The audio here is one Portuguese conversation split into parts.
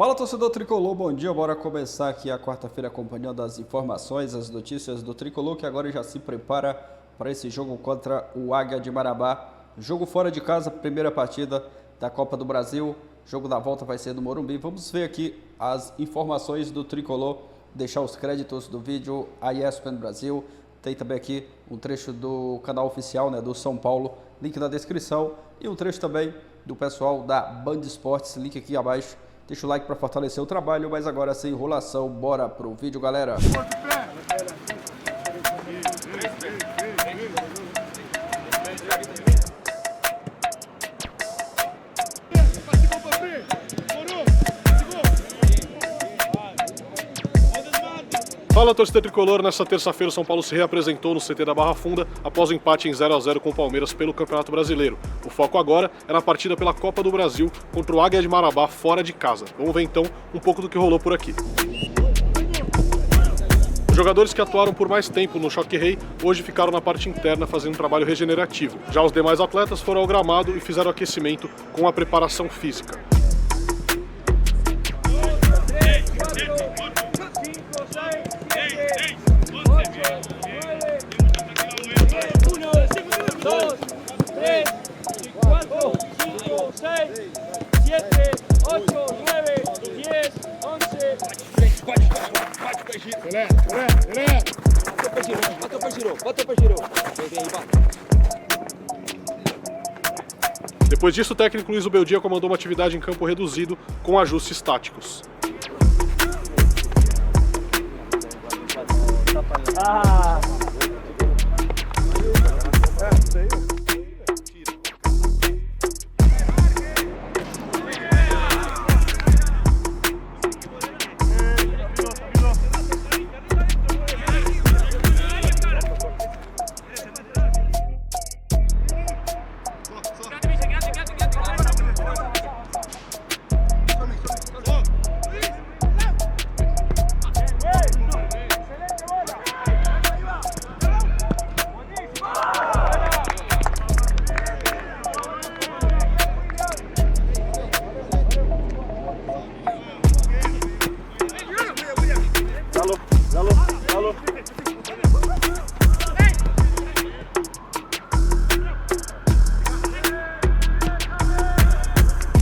Fala, torcedor Tricolor, bom dia. Bora começar aqui a quarta-feira acompanhando as informações, as notícias do Tricolor, que agora já se prepara para esse jogo contra o Águia de Marabá. Jogo fora de casa, primeira partida da Copa do Brasil. Jogo da volta vai ser no Morumbi. Vamos ver aqui as informações do Tricolor, deixar os créditos do vídeo a ESPN Brasil. Tem também aqui um trecho do canal oficial, do São Paulo, link na descrição. E um trecho também do pessoal da Band Esportes, link aqui abaixo. Deixa o like para fortalecer o trabalho, mas agora sem enrolação, bora pro vídeo, galera. Fala, torcida tricolor. Nesta terça-feira, o São Paulo se reapresentou no CT da Barra Funda após o empate em 0-0 com o Palmeiras pelo Campeonato Brasileiro. O foco agora é na partida pela Copa do Brasil contra o Águia de Marabá fora de casa. Vamos ver então um pouco do que rolou por aqui. Os jogadores que atuaram por mais tempo no Choque Rei hoje ficaram na parte interna fazendo um trabalho regenerativo. Já os demais atletas foram ao gramado e fizeram aquecimento com a preparação física. Depois disso, o técnico Luiz Ubeldia comandou uma atividade em campo reduzido com ajustes táticos.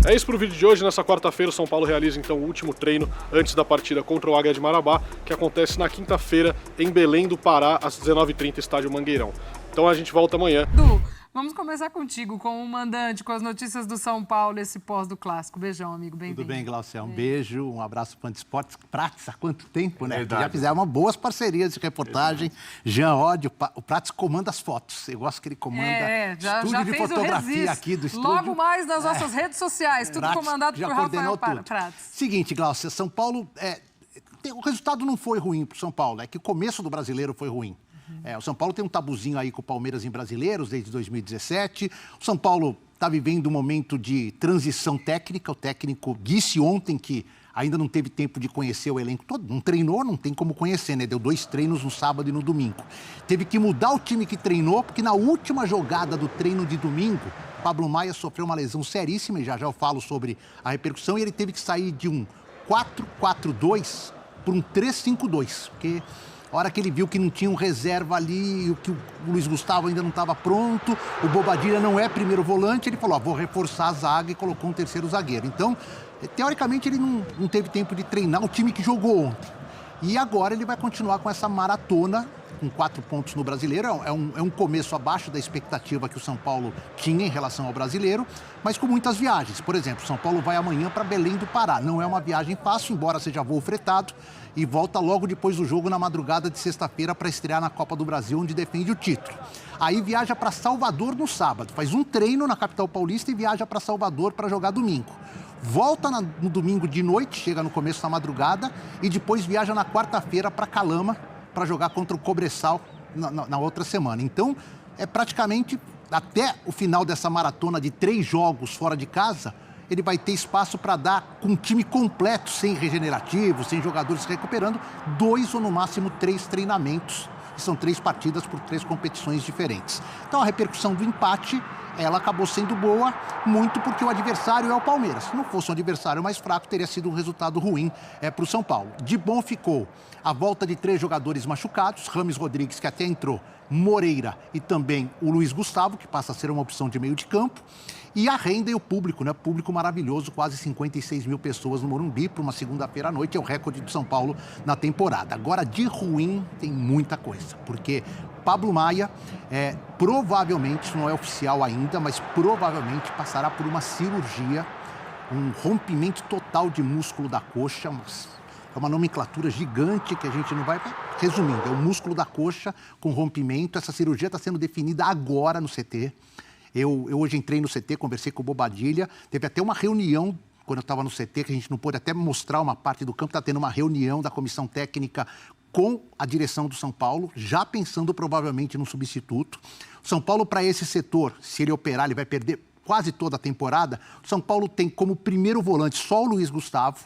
É isso para o vídeo de hoje. Nessa quarta-feira, o São Paulo realiza então o último treino antes da partida contra o Águia de Marabá, que acontece na quinta-feira em Belém do Pará, às 19h30, estádio Mangueirão. Então a gente volta amanhã. Du, vamos começar contigo, com o mandante, com as notícias do São Paulo, esse pós do Clássico. Beijão, amigo, bem-vindo. Tudo bem, Glaucia? Um beijo, um abraço para o Esportes. Prates, há quanto tempo, né? Verdade. Já fizeram boas parcerias de reportagem. Jean Oddi, o Prates comanda as fotos. Eu gosto que ele comanda já estúdio de fez fotografia aqui do estúdio. Logo mais nas nossas redes sociais, tudo Prates comandado já por coordenou Rafael tudo. Prates. Seguinte, Glaucia, São Paulo... o resultado não foi ruim para o São Paulo, é que o começo do Brasileiro foi ruim. O São Paulo tem um tabuzinho aí com o Palmeiras em Brasileiros desde 2017. O São Paulo está vivendo um momento de transição técnica. O técnico disse ontem que ainda não teve tempo de conhecer o elenco todo. Não treinou, não tem como conhecer, né? Deu 2 treinos no sábado e no domingo. Teve que mudar o time que treinou, porque na última jogada do treino de domingo, Pablo Maia sofreu uma lesão seríssima, e já eu falo sobre a repercussão, e ele teve que sair de um 4-4-2 para um 3-5-2, porque... A hora que ele viu que não tinha um reserva ali, que o Luiz Gustavo ainda não estava pronto, o Bobadilla não é primeiro volante, ele falou, vou reforçar a zaga e colocou um terceiro zagueiro. Então, teoricamente, ele não teve tempo de treinar o time que jogou ontem. E agora ele vai continuar com essa maratona, com 4 pontos no Brasileiro. É um começo abaixo da expectativa que o São Paulo tinha em relação ao Brasileiro, mas com muitas viagens. Por exemplo, o São Paulo vai amanhã para Belém do Pará. Não é uma viagem fácil, embora seja voo fretado, e volta logo depois do jogo na madrugada de sexta-feira para estrear na Copa do Brasil, onde defende o título. Aí viaja para Salvador no sábado, faz um treino na capital paulista e viaja para Salvador para jogar domingo. Volta no domingo de noite, chega no começo da madrugada e depois viaja na quarta-feira para Calama para jogar contra o Cobressal na outra semana. Então, é praticamente até o final dessa maratona de 3 jogos fora de casa, ele vai ter espaço para dar, com um time completo, sem regenerativo, sem jogadores se recuperando, 2 ou no máximo 3 treinamentos e são 3 partidas por 3 competições diferentes. Então a repercussão do empate, ela acabou sendo boa, muito porque o adversário é o Palmeiras. Se não fosse um adversário mais fraco, teria sido um resultado ruim para o São Paulo. De bom ficou a volta de 3 jogadores machucados, Rames Rodrigues, que até entrou, Moreira e também o Luiz Gustavo, que passa a ser uma opção de meio de campo, e a renda e o público, né? Público maravilhoso, quase 56 mil pessoas no Morumbi para uma segunda-feira à noite, é o recorde do São Paulo na temporada. Agora, de ruim, tem muita coisa, porque Pablo Maia, provavelmente, isso não é oficial ainda, mas provavelmente passará por uma cirurgia, um rompimento total de músculo da coxa, é uma nomenclatura gigante que a gente não vai... Resumindo, é o músculo da coxa com rompimento. Essa cirurgia está sendo definida agora no CT. Eu hoje entrei no CT, conversei com o Bobadilha. Teve até uma reunião, quando eu estava no CT, que a gente não pôde até mostrar uma parte do campo. Está tendo uma reunião da comissão técnica com a direção do São Paulo, já pensando provavelmente no substituto. O São Paulo, para esse setor, se ele operar, ele vai perder quase toda a temporada. O São Paulo tem como primeiro volante só o Luiz Gustavo,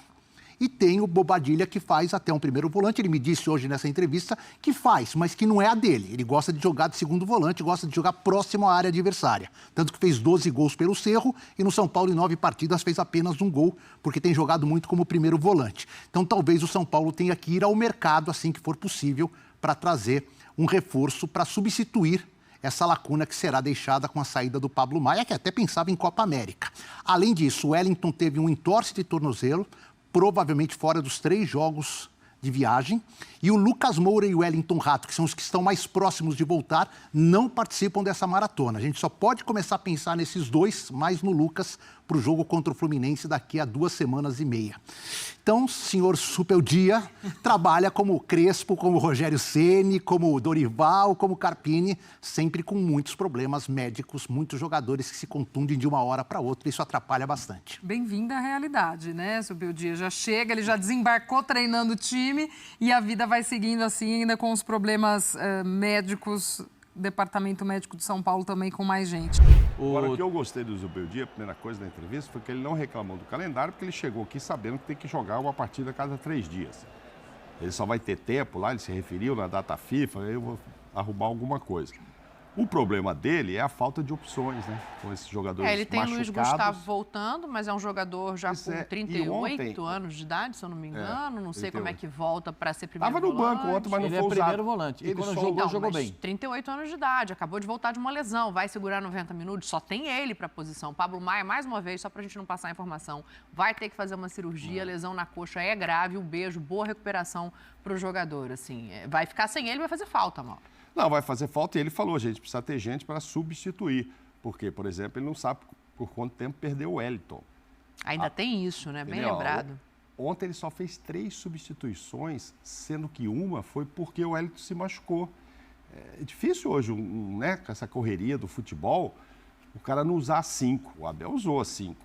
e tem o Bobadilha, que faz até um primeiro volante. Ele me disse hoje nessa entrevista que faz, mas que não é a dele. Ele gosta de jogar de segundo volante, gosta de jogar próximo à área adversária. Tanto que fez 12 gols pelo Cerro e no São Paulo, em 9 partidas, fez apenas 1 gol, porque tem jogado muito como primeiro volante. Então, talvez o São Paulo tenha que ir ao mercado, assim que for possível, para trazer um reforço para substituir essa lacuna que será deixada com a saída do Pablo Maia, que até pensava em Copa América. Além disso, o Wellington teve um entorse de tornozelo, provavelmente fora dos 3 jogos de viagem. E o Lucas Moura e o Wellington Rato, que são os que estão mais próximos de voltar, não participam dessa maratona. A gente só pode começar a pensar nesses dois, mais no Lucas, para o jogo contra o Fluminense daqui a 2 semanas e meia. Então, senhor Supeldia trabalha como Crespo, como Rogério Ceni, como Dorival, como Carpini, sempre com muitos problemas médicos, muitos jogadores que se contundem de uma hora para outra, e isso atrapalha bastante. Bem-vindo à realidade, né, Supeldia? Já chega, ele já desembarcou treinando o time e a vida vai seguindo assim, ainda com os problemas médicos, Departamento Médico de São Paulo também com mais gente. Agora, o que eu gostei do Zubeldia, a primeira coisa da entrevista, foi que ele não reclamou do calendário, porque ele chegou aqui sabendo que tem que jogar uma partida a cada 3 dias. Ele só vai ter tempo lá, ele se referiu na data FIFA, eu vou arrumar alguma coisa. O problema dele é a falta de opções, né? Com esses jogadores ele tem o machucados. Luiz Gustavo voltando, mas é um jogador já com 38 ontem, anos de idade, se eu não me engano. Não sei como é que volta para ser primeiro volante. volante. Estava no banco ontem, mas não ele foi é usado. Primeiro volante. E quando jogou bem. 38 anos de idade, acabou de voltar de uma lesão, vai segurar 90 minutos, só tem ele para a posição. Pablo Maia, mais uma vez, só para a gente não passar a informação, vai ter que fazer uma cirurgia, lesão na coxa é grave, um beijo, boa recuperação para o jogador. Assim, vai ficar sem ele, vai fazer falta, Mauro. Não, vai fazer falta e ele falou, gente, precisa ter gente para substituir. Porque, por exemplo, ele não sabe por quanto tempo perdeu o Wellington. Ainda tem isso, né? Bem Entendeu? lembrado. Ontem ele só fez 3 substituições, sendo que uma foi porque o Wellington se machucou. É difícil hoje, né, com essa correria do futebol, o cara não usar 5. O Abel usou 5.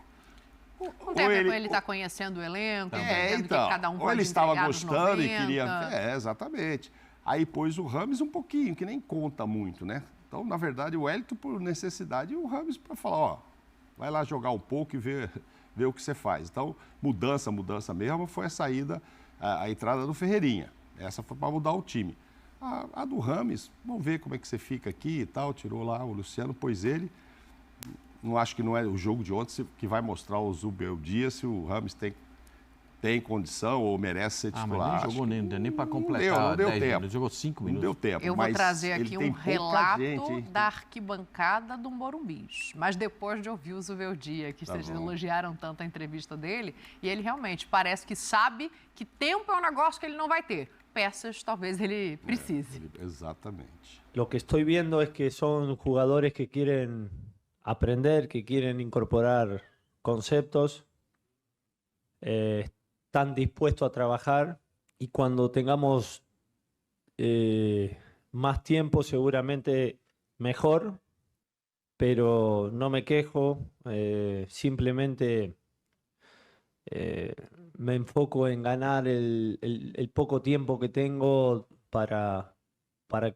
Não tem a ver com ele estar conhecendo o elenco, entendendo então, que cada um ou pode ele estava entregar nos gostando 90. e queria... exatamente. Aí pôs o Rames um pouquinho, que nem conta muito, né? Então, na verdade, o Wellington por necessidade e o Rames para falar, ó, vai lá jogar um pouco e ver o que você faz. Então, mudança mesmo foi a saída, a entrada do Ferreirinha. Essa foi para mudar o time. A do Rames, vamos ver como é que você fica aqui e tal, tirou lá o Luciano, pôs ele. Não acho que não é o jogo de ontem que vai mostrar o Zubeldia se o Rames tem condição ou merece ser titular. Mas nem jogou nem para completar. Não deu 10 tempo. minutos, jogou 5 minutos. Não deu tempo. Eu vou trazer aqui um relato gente, da arquibancada do Morumbi. Mas depois de ouvir o Zubeldia, que vocês elogiaram tanto a entrevista dele, e ele realmente parece que sabe que tempo é um negócio que ele não vai ter. Peças talvez ele precise. Exatamente. Lo que estoy viendo es que son jugadores que quieren aprender, que quieren incorporar conceptos, están dispuestos a trabajar y cuando tengamos más tiempo seguramente mejor, pero no me quejo, simplemente me enfoco en ganar el poco tiempo que tengo para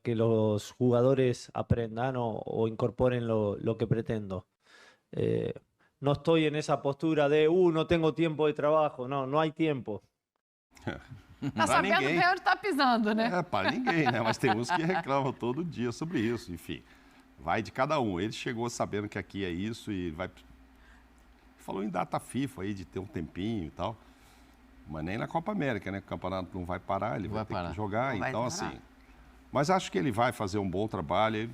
que los jugadores aprendan o incorporen lo que pretendo. No estoy en esa postura de, no tengo tiempo de trabajo. No hay tiempo. Tá sabendo bem onde tá pisando, né? É, para ninguém, né? Mas tem uns que reclamam todo dia sobre isso. Enfim, vai de cada um. Ele chegou sabendo que aqui é isso e vai... Falou em data FIFA aí, de ter um tempinho e tal. Mas nem na Copa América, né? O campeonato não vai parar, ele vai ter que jogar. Então, assim... Mas acho que ele vai fazer um bom trabalho.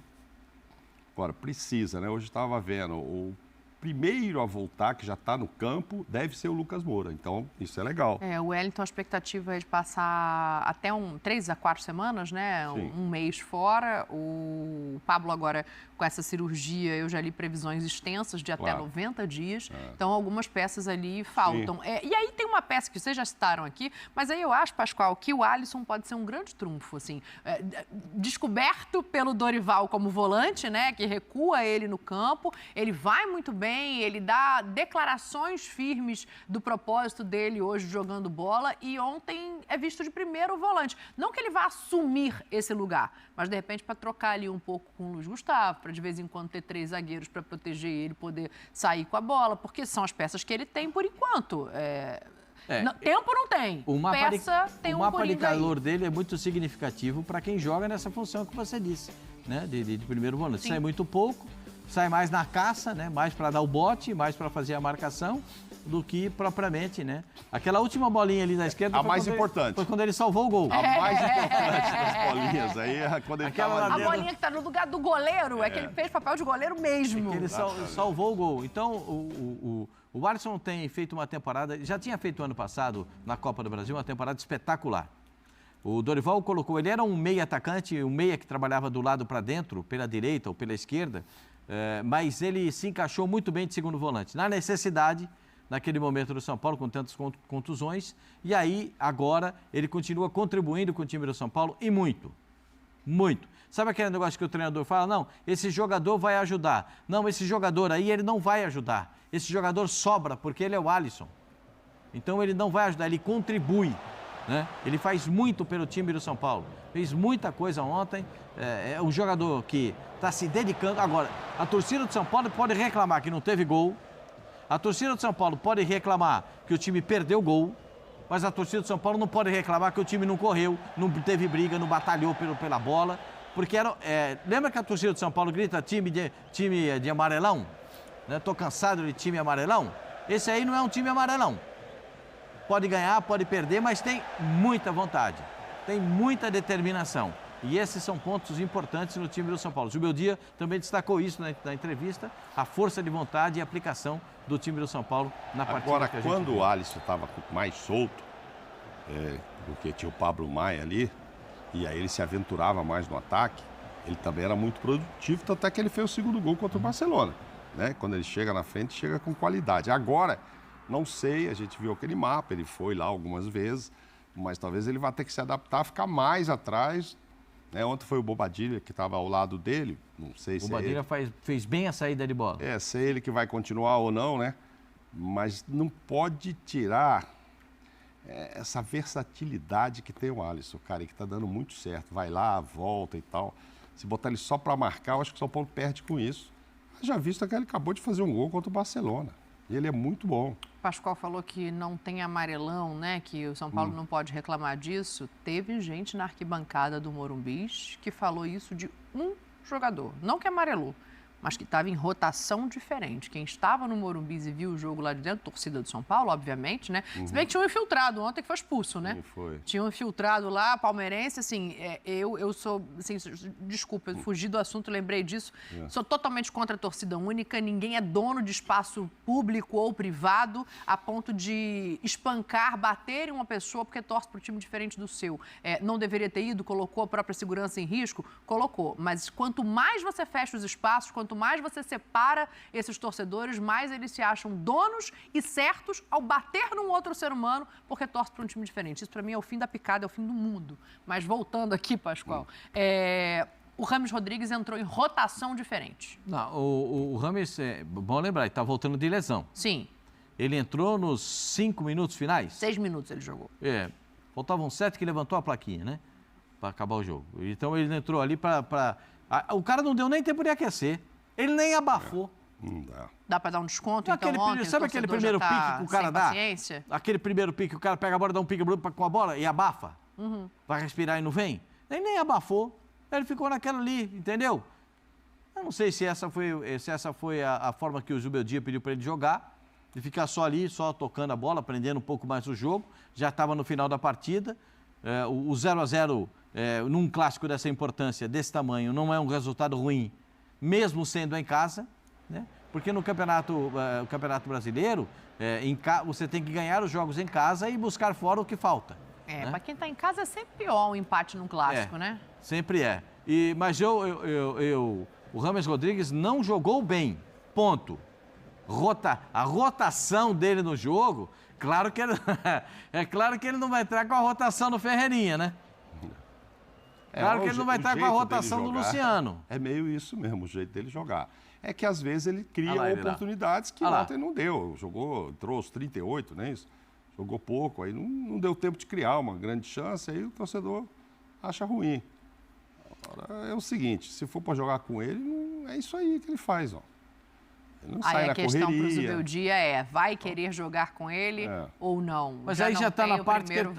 Agora, precisa, né? Hoje estava vendo, o primeiro a voltar, que já está no campo, deve ser o Lucas Moura. Então, isso é legal. O Wellington, a expectativa é de passar até 3 a 4 semanas, né? Um mês fora. O Pablo agora, com essa cirurgia, eu já li previsões extensas de até 90 dias. Então, algumas peças ali faltam. E aí tem uma peça que vocês já citaram aqui, mas aí eu acho, Pascoal, que o Alisson pode ser um grande trunfo, assim. Descoberto pelo Dorival como volante, né? Que recua ele no campo. Ele vai muito bem, ele dá declarações firmes do propósito dele hoje jogando bola e ontem é visto de primeiro volante. Não que ele vá assumir esse lugar, mas de repente para trocar ali um pouco com o Luiz Gustavo, para de vez em quando ter 3 zagueiros para proteger ele, poder sair com a bola, porque são as peças que ele tem por enquanto. Tempo não tem. O mapa de calor aí. dele é muito significativo para quem joga nessa função que você disse, né? De primeiro volante. Sim. Sai muito pouco, sai mais na caça, né? Mais para dar o bote, mais para fazer a marcação, do que propriamente, né? Aquela última bolinha ali na esquerda foi quando ele salvou o gol. A mais importante das bolinhas. Aí é quando ele a bolinha que está no lugar do goleiro, é que ele fez papel de goleiro mesmo. É que ele salvou o gol. Então, o Alisson tem feito uma temporada, já tinha feito ano passado na Copa do Brasil, uma temporada espetacular. O Dorival colocou, ele era um meia atacante, um meia que trabalhava do lado para dentro, pela direita ou pela esquerda, mas ele se encaixou muito bem de segundo volante. Na necessidade, naquele momento do São Paulo, com tantas contusões, e aí, agora, ele continua contribuindo com o time do São Paulo, e muito, muito. Sabe aquele negócio que o treinador fala? Não, esse jogador vai ajudar. Não, esse jogador aí, ele não vai ajudar. Esse jogador sobra, porque ele é o Alisson. Então, ele não vai ajudar, ele contribui, né? Ele faz muito pelo time do São Paulo. Fez muita coisa ontem. É um jogador que está se dedicando. Agora, a torcida do São Paulo pode reclamar que não teve gol. A torcida do São Paulo pode reclamar que o time perdeu gol, mas a torcida do São Paulo não pode reclamar que o time não correu, não teve briga, não batalhou pela bola, porque lembra que a torcida do São Paulo grita time de amarelão? Né? Tô cansado de time amarelão. Esse aí não é um time amarelão. Pode ganhar, pode perder, mas tem muita vontade, tem muita determinação. E esses são pontos importantes no time do São Paulo. O Zubeldia também destacou isso na entrevista, a força de vontade e aplicação do time do São Paulo na partida. Agora, quando o Alisson estava mais solto, porque tinha o Pablo Maia ali, e aí ele se aventurava mais no ataque, ele também era muito produtivo, tanto é que ele fez o segundo gol contra o Barcelona. Né? Quando ele chega na frente, chega com qualidade. Agora, não sei, a gente viu aquele mapa, ele foi lá algumas vezes, mas talvez ele vá ter que se adaptar, ficar mais atrás. Ontem foi o Bobadilla que estava ao lado dele, não sei se Bobadilla fez bem a saída de bola. Se é ele que vai continuar ou não, né? Mas não pode tirar essa versatilidade que tem o Alisson, cara, e que está dando muito certo. Vai lá, volta e tal. Se botar ele só para marcar, eu acho que o São Paulo perde com isso. Mas já visto que ele acabou de fazer um gol contra o Barcelona. E ele é muito bom. Pascoal falou que não tem amarelão, né? Que o São Paulo não pode reclamar disso. Teve gente na arquibancada do Morumbis que falou isso de um jogador. Não que amarelou, mas que estava em rotação diferente. Quem estava no Morumbis e viu o jogo lá de dentro, torcida do São Paulo, obviamente, né? Se bem que tinha um infiltrado ontem que foi expulso, né? Sim, foi. Tinha um infiltrado lá, palmeirense, assim, eu sou, assim, desculpa, eu fugi do assunto, lembrei disso. Sou totalmente contra a torcida única, ninguém é dono de espaço público ou privado a ponto de espancar, bater em uma pessoa porque torce para um time diferente do seu. Não deveria ter ido, colocou a própria segurança em risco? Colocou. Mas quanto mais você fecha os espaços, quanto mais você separa esses torcedores, mais eles se acham donos e certos ao bater num outro ser humano porque torce para um time diferente. Isso, para mim, é o fim da picada, é o fim do mundo. Mas voltando aqui, Pascoal, o Rames Rodrigues entrou em rotação diferente. Não, o Rames, bom lembrar, ele está voltando de lesão. Sim. Ele entrou nos 5 minutos finais? 6 minutos ele jogou. Faltavam 7 que levantou a plaquinha, né? Para acabar o jogo. Então ele entrou ali para... O cara não deu nem tempo de aquecer. Ele nem abafou. Não dá. Dá para dar um desconto, Não, então, aquele ontem primeiro- o sabe aquele torcedor primeiro já tá pique que o cara sem dá? paciência? Aquele primeiro pique que o cara pega a bola, dá um pique com a bola e abafa. Vai respirar e não vem? Ele nem abafou. Ele ficou naquela ali, entendeu? Eu não sei se essa foi a forma que o Zubeldia pediu para ele jogar, de ficar só ali, só tocando a bola, aprendendo um pouco mais o jogo. Já estava no final da partida. O 0-0, num clássico dessa importância, desse tamanho, não é um resultado ruim, mesmo sendo em casa, né? Porque no campeonato brasileiro, você tem que ganhar os jogos em casa e buscar fora o que falta. Né? Para quem está em casa é sempre pior um empate num clássico, né? Sempre é. Mas o Rames Rodrigues não jogou bem, ponto. A rotação dele no jogo, claro que ele não vai entrar com a rotação do Ferreirinha, né? Claro que ele não vai estar com a rotação do Luciano. É meio isso mesmo, o jeito dele jogar. É que às vezes ele cria oportunidades que lá. ontem não deu. Entrou os 38, não é isso? Jogou pouco, aí não deu tempo de criar uma grande chance, aí o torcedor acha ruim. Agora é o seguinte, se for para jogar com ele, é isso aí que ele faz, ó. Ele não sai Aí na a questão para o correria. Zubeldia vai querer jogar com ele ou não? Mas aí já está não tem na o parte que primeiro o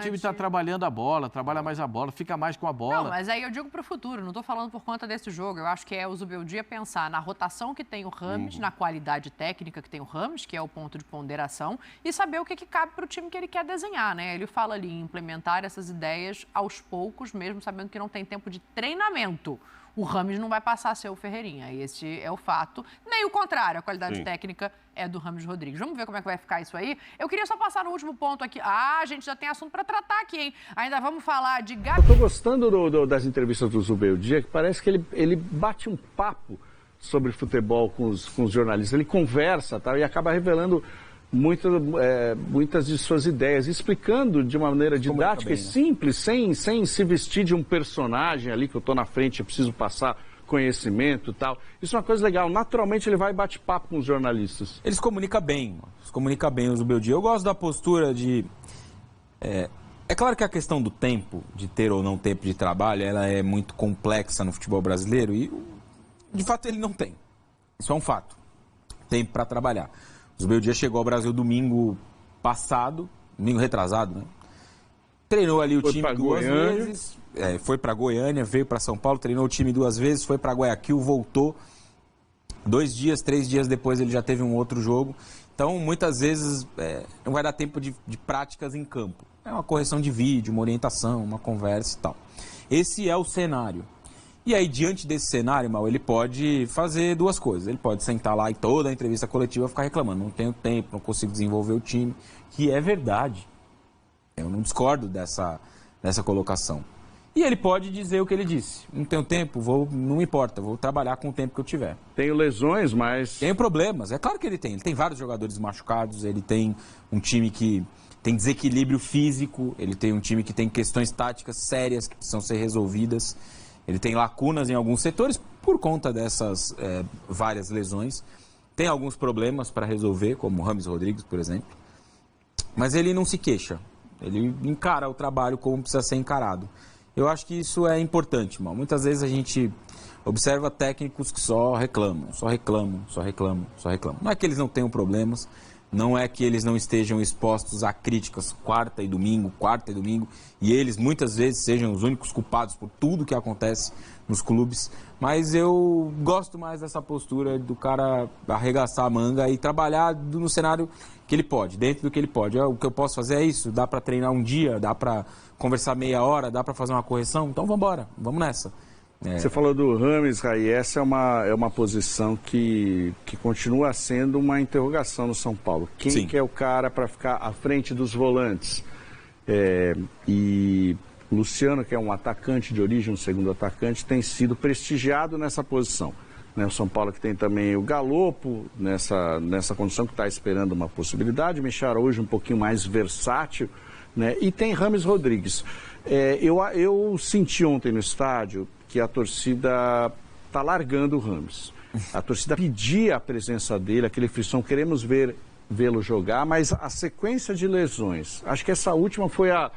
time está volante. trabalhando a bola, trabalha mais a bola, fica mais com a bola. Não, mas aí eu digo para o futuro, não estou falando por conta desse jogo. Eu acho que é o Zubeldia pensar na rotação que tem o Rames, na qualidade técnica que tem o Rames, que é o ponto de ponderação, e saber o que cabe para o time que ele quer desenhar, né? Ele fala ali em implementar essas ideias aos poucos, mesmo sabendo que não tem tempo de treinamento. O Rames não vai passar a ser o Ferreirinha. Esse é o fato. Nem o contrário, a qualidade técnica é do Rames Rodrigues. Vamos ver como é que vai ficar isso aí. Eu queria só passar no último ponto aqui. A gente já tem assunto para tratar aqui, hein? Ainda vamos falar de Gabi. Eu tô gostando das entrevistas do Zubeldia, que parece que ele bate um papo sobre futebol com os jornalistas. Ele conversa, tá? E acaba revelando muitas de suas ideias, explicando de uma maneira didática e simples, sem se vestir de um personagem ali, que eu estou na frente, eu preciso passar conhecimento e tal. Isso é uma coisa legal. Naturalmente ele vai bate papo com os jornalistas. Eles comunicam bem, o Zubeldia. Eu gosto da postura de... É claro que a questão do tempo, de ter ou não tempo de trabalho, ela é muito complexa no futebol brasileiro e, de fato, ele não tem. Isso é um fato. Tempo para trabalhar. O Zubeldia chegou ao Brasil domingo retrasado, né? Treinou ali o time duas vezes, foi para Goiânia, veio para São Paulo, treinou o time 2 vezes, foi para Guayaquil, voltou. 2 dias, 3 dias depois ele já teve um outro jogo. Então, muitas vezes, não vai dar tempo de práticas em campo. É uma correção de vídeo, uma orientação, uma conversa e tal. Esse é o cenário. E aí, diante desse cenário, Mal, ele pode fazer 2 coisas. Ele pode sentar lá e toda a entrevista coletiva ficar reclamando. Não tenho tempo, não consigo desenvolver o time. Que é verdade. Eu não discordo dessa colocação. E ele pode dizer o que ele disse. Não tenho tempo, não importa, vou trabalhar com o tempo que eu tiver. Tenho lesões, mas... Tenho problemas, é claro que ele tem. Ele tem vários jogadores machucados, ele tem um time que tem desequilíbrio físico, ele tem um time que tem questões táticas sérias que precisam ser resolvidas. Ele tem lacunas em alguns setores por conta dessas várias lesões. Tem alguns problemas para resolver, como o Rames Rodrigues, por exemplo. Mas ele não se queixa. Ele encara o trabalho como precisa ser encarado. Eu acho que isso é importante, mal. Muitas vezes a gente observa técnicos que só reclamam. Não é que eles não tenham problemas, não é que eles não estejam expostos a críticas quarta e domingo, e eles muitas vezes sejam os únicos culpados por tudo que acontece nos clubes, mas eu gosto mais dessa postura do cara arregaçar a manga e trabalhar no cenário que ele pode, dentro do que ele pode. O que eu posso fazer é isso, dá para treinar um dia, dá para conversar meia hora, dá para fazer uma correção, então vamos embora, vamos nessa. Você falou do Rames, Raí, essa é uma posição que continua sendo uma interrogação no São Paulo. Quem que é o cara para ficar à frente dos volantes? E Luciano, que é um atacante de origem, um segundo atacante, tem sido prestigiado nessa posição. O São Paulo que tem também o Galopo nessa condição, que está esperando uma possibilidade. Michel Araújo um pouquinho mais versátil, né? E tem Rames Rodrigues. Eu senti ontem no estádio que a torcida está largando o Rames. A torcida pedia a presença dele, aquele frição, queremos vê-lo jogar, mas a sequência de lesões, acho que essa última foi a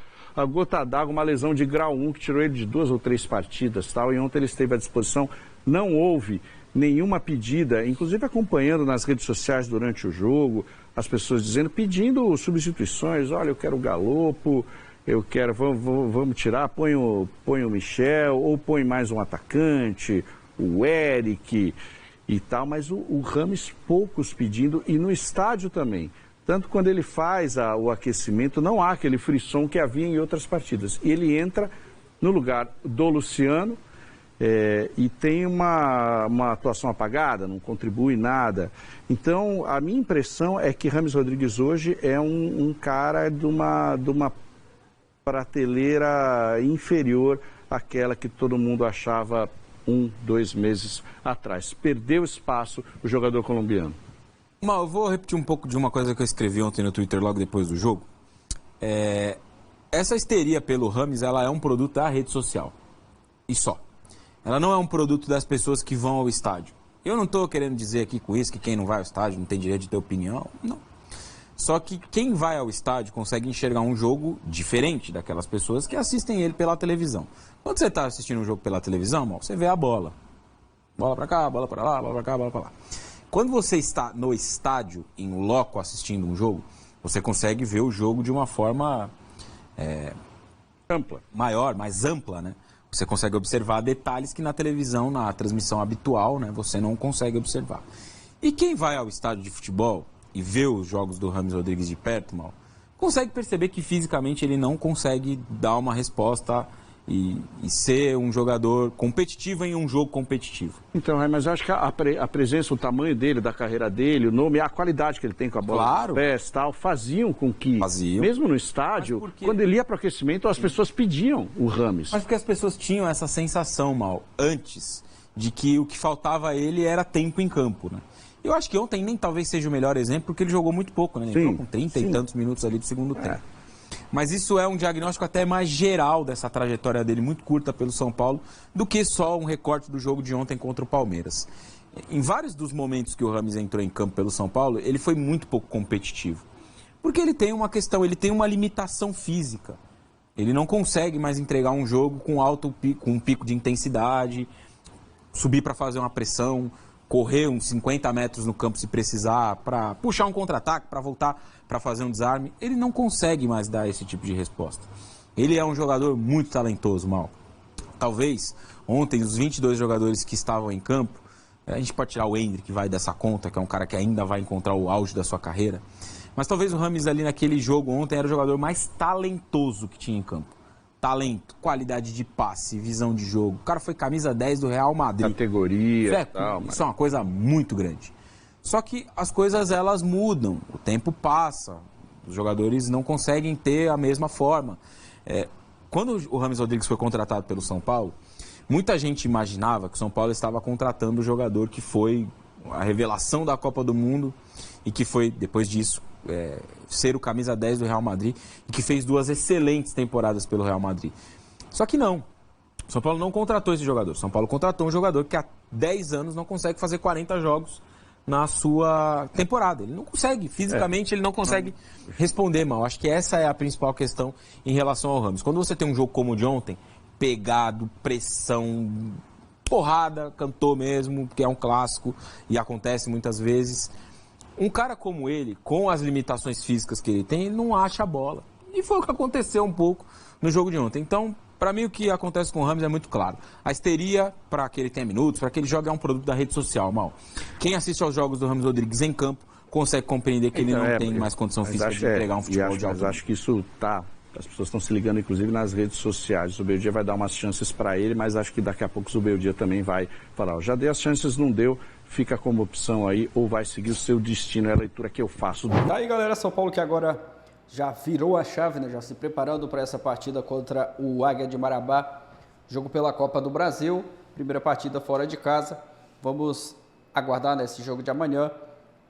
gota d'água, uma lesão de grau 1 que tirou ele de 2 ou 3 partidas, tal, e ontem ele esteve à disposição, não houve nenhuma pedida, inclusive acompanhando nas redes sociais durante o jogo, as pessoas pedindo substituições. Olha, eu quero o Galopo, eu quero, vamos tirar, põe o Michel, ou põe mais um atacante, o Eric e tal, mas o Rames poucos pedindo, e no estádio também. Tanto quando ele faz o aquecimento, não há aquele frisson que havia em outras partidas. E ele entra no lugar do Luciano e tem uma atuação apagada, não contribui nada. Então, a minha impressão é que Rames Rodrigues hoje é um cara de uma prateleira inferior àquela que todo mundo achava 2 meses atrás. Perdeu espaço o jogador colombiano. Eu vou repetir um pouco de uma coisa que eu escrevi ontem no Twitter logo depois do jogo. Essa histeria pelo Rames, ela é um produto da rede social. E só. Ela não é um produto das pessoas que vão ao estádio. Eu não estou querendo dizer aqui com isso que quem não vai ao estádio não tem direito de ter opinião. Não. Só que quem vai ao estádio consegue enxergar um jogo diferente daquelas pessoas que assistem ele pela televisão. Quando você está assistindo um jogo pela televisão, você vê a bola. Bola para cá, bola para lá, bola para cá, bola para lá. Quando você está no estádio, em loco, assistindo um jogo, você consegue ver o jogo de uma forma ampla, maior, mais ampla, né? Você consegue observar detalhes que na televisão, na transmissão habitual, né, você não consegue observar. E quem vai ao estádio de futebol e vê os jogos do Rames Rodrigues de perto, consegue perceber que fisicamente ele não consegue dar uma resposta e ser um jogador competitivo em um jogo competitivo. Então, mas eu acho que a presença, o tamanho dele, da carreira dele, o nome, a qualidade que ele tem com a bola nos pés, tal, faziam com que, mesmo no estádio, quando ele ia para o aquecimento, as pessoas pediam o Rames. Mas porque as pessoas tinham essa sensação, antes, de que o que faltava a ele era tempo em campo, né? Eu acho que ontem nem talvez seja o melhor exemplo, porque ele jogou muito pouco, né? Ele entrou com 30 e tantos minutos ali do segundo tempo. Mas isso é um diagnóstico até mais geral dessa trajetória dele, muito curta pelo São Paulo, do que só um recorte do jogo de ontem contra o Palmeiras. Em vários dos momentos que o Rames entrou em campo pelo São Paulo, ele foi muito pouco competitivo. Porque ele tem uma questão, ele tem uma limitação física. Ele não consegue mais entregar um jogo com um pico de intensidade, subir para fazer uma pressão, correr uns 50 metros no campo se precisar, para puxar um contra-ataque, para voltar para fazer um desarme. Ele não consegue mais dar esse tipo de resposta. Ele é um jogador muito talentoso, Talvez, ontem, os 22 jogadores que estavam em campo, a gente pode tirar o Hendrick, que vai dessa conta, que é um cara que ainda vai encontrar o auge da sua carreira, mas talvez o Rames ali naquele jogo ontem era o jogador mais talentoso que tinha em campo. Talento, qualidade de passe, visão de jogo. O cara foi camisa 10 do Real Madrid. Categoria, isso é uma coisa muito grande. Só que as coisas, elas mudam, o tempo passa, os jogadores não conseguem ter a mesma forma. Quando o Rames Rodrigues foi contratado pelo São Paulo, muita gente imaginava que o São Paulo estava contratando o jogador que foi a revelação da Copa do Mundo e que foi, depois disso, ser o camisa 10 do Real Madrid e que fez 2 excelentes temporadas pelo Real Madrid. Só que não. O São Paulo não contratou esse jogador. O São Paulo contratou um jogador que há 10 anos não consegue fazer 40 jogos na sua temporada. Ele não consegue, fisicamente ele não consegue responder mal. Acho que essa é a principal questão em relação ao Rames. Quando você tem um jogo como o de ontem, pegado, pressão, porrada, cantou mesmo, que é um clássico e acontece muitas vezes. Um cara como ele, com as limitações físicas que ele tem, ele não acha a bola. E foi o que aconteceu um pouco no jogo de ontem. Então, para mim, o que acontece com o Rames é muito claro. A histeria, para que ele tenha minutos, para que ele jogue, é um produto da rede social, Quem assiste aos jogos do Rames Rodrigues em campo consegue compreender que ele não tem mais condição física de entregar um futebol de alto nível. Mas acho que isso as pessoas estão se ligando, inclusive, nas redes sociais. O Zubeldia vai dar umas chances para ele, mas acho que daqui a pouco o Zubeldia também vai falar, já dei as chances, não deu, fica como opção aí, ou vai seguir o seu destino, é a leitura que eu faço. Tá aí, galera, São Paulo que agora já virou a chave, né? Já se preparando para essa partida contra o Águia de Marabá, jogo pela Copa do Brasil, primeira partida fora de casa. Vamos aguardar nesse jogo de amanhã.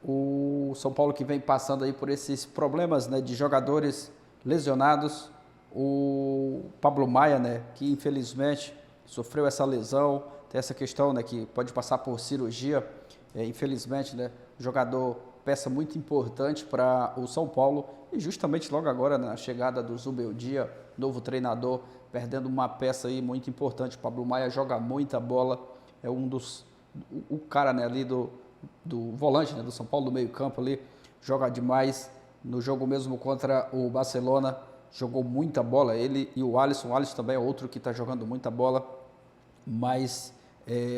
O São Paulo que vem passando aí por esses problemas, né, de jogadores lesionados. O Pablo Maia, né, que infelizmente sofreu essa lesão, tem essa questão, né, que pode passar por cirurgia, infelizmente, né, jogador, peça muito importante para o São Paulo, e justamente logo agora, na chegada do Zubeldia, novo treinador, perdendo uma peça aí muito importante. O Pablo Maia joga muita bola, é um dos o cara, né, ali do volante, né, do São Paulo, do meio campo ali, joga demais. No jogo mesmo contra o Barcelona, jogou muita bola. Ele e o Alisson também é outro que está jogando muita bola. Mas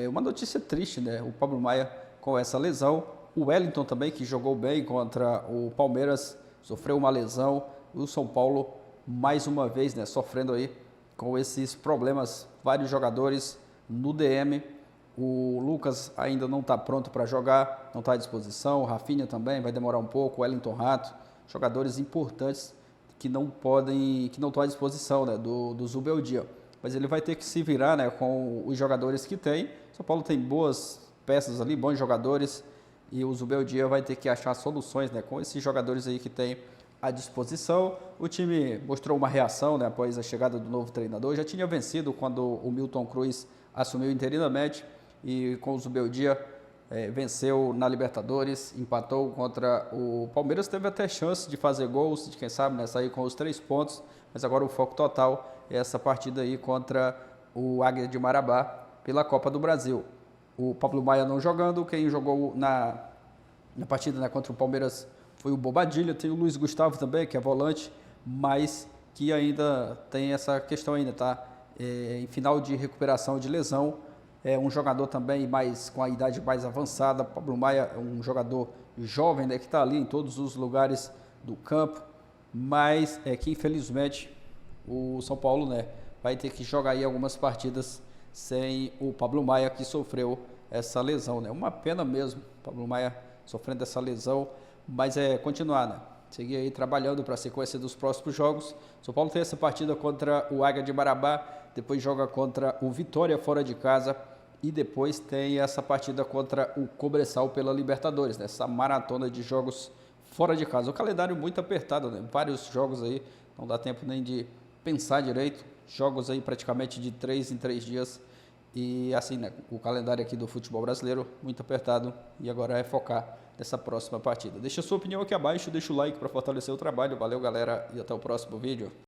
uma notícia triste, né? O Pablo Maia com essa lesão. O Wellington também, que jogou bem contra o Palmeiras, sofreu uma lesão. O São Paulo, mais uma vez, né, sofrendo aí com esses problemas. Vários jogadores no DM. O Lucas ainda não está pronto para jogar, não está à disposição. O Rafinha também vai demorar um pouco. O Wellington Rato, jogadores importantes que não estão à disposição, né, do Zubeldia. Mas ele vai ter que se virar, né, com os jogadores que tem. São Paulo tem boas peças ali, bons jogadores, e o Zubeldia vai ter que achar soluções, né, com esses jogadores aí que tem à disposição. O time mostrou uma reação, né, após a chegada do novo treinador. Já tinha vencido quando o Milton Cruz assumiu interinamente, e com o Zubeldia venceu na Libertadores, empatou contra o Palmeiras, teve até chance de fazer gols, de quem sabe, né, sair com os 3 pontos, mas agora o foco total é essa partida aí contra o Águia de Marabá pela Copa do Brasil. O Pablo Maia não jogando, quem jogou na partida, né, contra o Palmeiras foi o Bobadilha, tem o Luiz Gustavo também, que é volante, mas que ainda tem essa questão ainda, tá? Em final de recuperação de lesão. É um jogador também com a idade mais avançada. Pablo Maia é um jogador jovem, né, que está ali em todos os lugares do campo, mas que infelizmente o São Paulo, né, vai ter que jogar aí algumas partidas sem o Pablo Maia, que sofreu essa lesão, né? Uma pena mesmo, Pablo Maia sofrendo essa lesão, mas continuar, né? Seguir aí trabalhando para a sequência dos próximos jogos. São Paulo tem essa partida contra o Águia de Marabá, depois joga contra o Vitória fora de casa, e depois tem essa partida contra o Cobressal pela Libertadores, né? Essa maratona de jogos fora de casa. O calendário muito apertado, né? Vários jogos aí, não dá tempo nem de pensar direito. Jogos aí praticamente de 3 em 3 dias. E assim, né? O calendário aqui do futebol brasileiro muito apertado, e agora é focar nessa próxima partida. Deixa a sua opinião aqui abaixo, deixa o like para fortalecer o trabalho. Valeu, galera, e até o próximo vídeo.